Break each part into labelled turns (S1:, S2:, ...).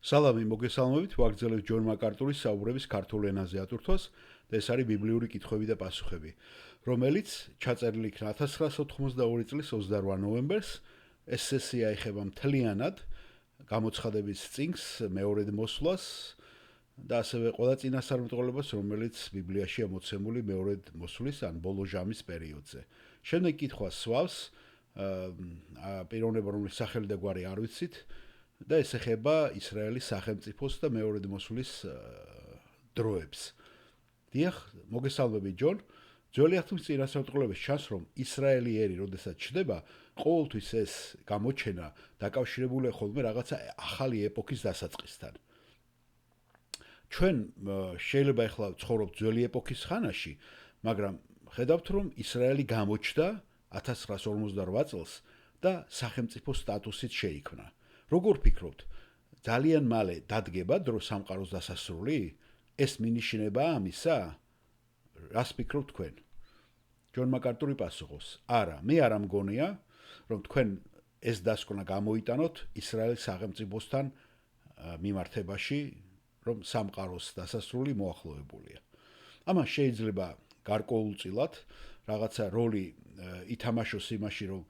S1: სალამი მოგესალმებით, ვაგრძელებ ჯონ მაკარტურის საუბრების ქართულ ენაზე ატვირთვას და ეს არის ბიბლიური კითხვები და პასუხები, რომელიც ჩაწერილი იქნა 1992 წლის 28 ნოემბერს. ეს სესია ეხება მთლიანად გამოცხადების წიგნს, მეორედ მოსვლას და ასევე ყველა წინასწარმეტყველებას, რომელიც ბიბლიაშია მოცემული მეორედ მოსვლის ან ბოლო ჟამის პერიოდზე. შემდეგ კითხვა სვავს პიროვნება, რომლის სახელი და გვარი არ ვიცით. და ეს ეხება ისრაელის სახელმწიფოს და მეორედ მოსვლის დროებს. დიახ, მოგესალმები ჯონ. ძველი აღთქმის წინასწარმეტყველების ჩანს, რომ ისრაელი ერი, როდესაც ჩნდება, ყოველთვის ეს გამოჩენა დაკავშირებულია ხოლმე რაღაცა ახალი ეპოქის დასაწყისთან. ჩვენ შეიძლება ახლა ვცხოვრობთ ძველი ეპოქის ხანაში, მაგრამ ხედავთ, რომ ისრაელი გამოჩნდა 1948 წელს და სახელმწიფო სტატუსით შეიქმნა. როგორ ფიქრობთ, ძალიან მალე დადგება დრო სამყაროს დასასრული? ეს მინიშნებაა ამისა? რას ფიქრობთ თქვენ? ჯონ მაკარტური პასუხობს: არა, მე არ ამგონია, რომ თქვენ ეს დასკვნა გამოიტანოთ ისრაელის სახელმწიფოსთან მიმართებაში, რომ სამყაროს დასასრული მოახლოებულია. ამან შეიძლება გარკვეულწილად რაღაცა როლი ითამაშოს იმაში, რომ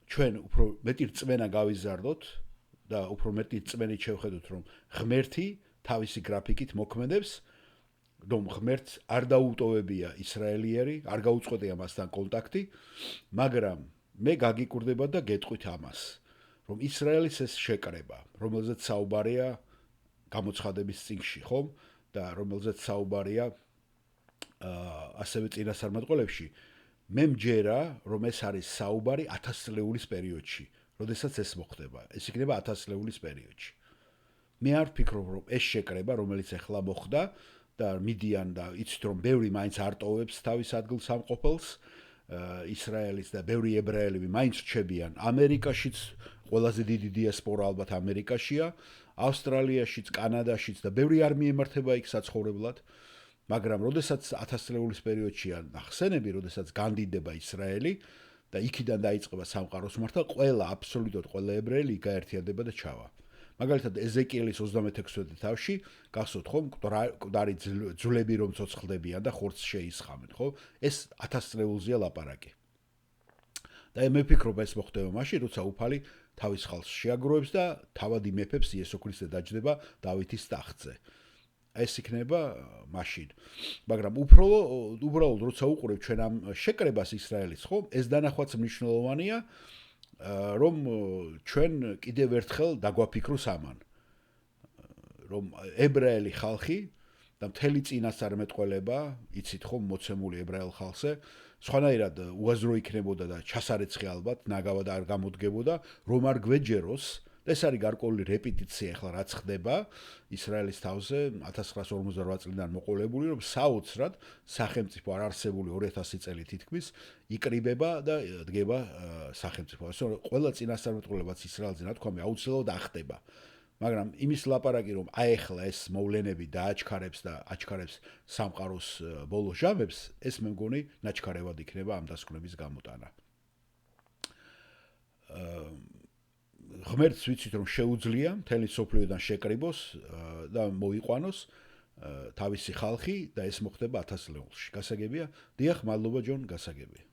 S1: ჩვენ უფრო მეტი რწმენა გავიზარდოთ და უფრო მეტი რწმენით შევხედოთ, რომ ღმერთი თავისი გრაფიკით მოქმედებს, რომ ღმერთს არ დაუტოვებია ისრაელიერი, არ გაუწყვეტია მასთან კონტაქტი, მაგრამ მე გაგიკვირდება და გეტყვით ამას, რომ ისრაელის ეს შეკრება, რომელზეც საუბარია გამოცხადების წიგნში, ხომ? და რომელზეც საუბარია ასევე წინასწარმეტყველებში, მე მჯერა, რომ ეს არის საუბარი 1000 წლეულის პერიოდში. როდესაც ეს მოხდება, ეს იქნება 1000 წლეულის პერიოდში. მე არ ვფიქრობ, რომ ეს შეკრება, რომელიც ახლა მოხდა და მიდიან და იცით, რომ ბევრი მაინც არ ტოვებს თავის ადგილს სამყოფელს ისრაელის და ბევრი ებრაელები მაინც რჩებიან ამერიკაშიც, ყველაზე დიდი დიასპორა ალბათ ამერიკაშია, ავსტრალიაშიც, კანადაშიც და ბევრი არ მიემართება იქ საცხოვრებლად, მაგრამ როდესაც 1000 წლეულის პერიოდშია ნახსენები, როდესაც განდიდება ისრაელი და იქიდან დაიწყება სამყაროს მართვა, აბსოლუტურად ყველა ებრაელი გაერთიანდება და ჩავა. მაგალითად, ეზეკიელის 36 თავში გახსოვთ ხომ, მკვდარი ძვლები რომ ცოცხლდებიან და ხორცს შეისხამენ, ხო? ეს 1000 წლეულზეა ლაპარაკი. და მე ვფიქრობ, ეს მოხდება მაშინ, როცა უფალი თავის ხალხს შეაგროვებს და თავადი მეფებს იესო ქრისტე დაჯდება დავითის ტახტზე. ეს იქნება მაშინ. მაგრამ უბრალოდ როცა უყურებ ჩვენ ამ შეკრებას ისრაელის, ხო? ეს დანახვაც მნიშვნელოვანია, რომ ჩვენ კიდევ ერთხელ დაგვაფიქროს ამან. რომ ებრაელი ხალხი და მთელი წინასწარმეტყველება, იცით ხომ, მოცემული ებრაელ ხალხზე, სხვანაირად უაზრო იქნებოდა და ჩასარეცხი ალბათ, ნაგავად არ გამოდგებოდა, რომ არ გვეჯეროს. ეს არის გარკვეული რეპეტიცია ახლა რაც ხდება ისრაელის თავზე 1948 წლიდან მოყოლებული, რომ საოცრად სახელმწიფო არ არსებული 2000 წელი თითქმის იკრიბება და დგება სახელმწიფო. ასე რომ ყველა წინასწარმეტყველებაც ისრაელზე ნათქვამი აუცილებლად ახდება. მაგრამ იმის ლაპარაკი, რომ ახლა ეს მოვლენები დააჩქარებს და აჩქარებს სამყაროს ბოლო ჟამებს, ეს მე მგონი ნაჩქარევად იქნება ამ დასკვნების გამოტანა. ღმერთს ვიცით, რომ შეუძლია მთელი სოფლიოდან შეკრიბოს და მოიყვანოს თავისი ხალხი და ეს მოხდება 1000 წლეულში. გასაგებია? დიახ, მადლობა ჯონ, გასაგებია.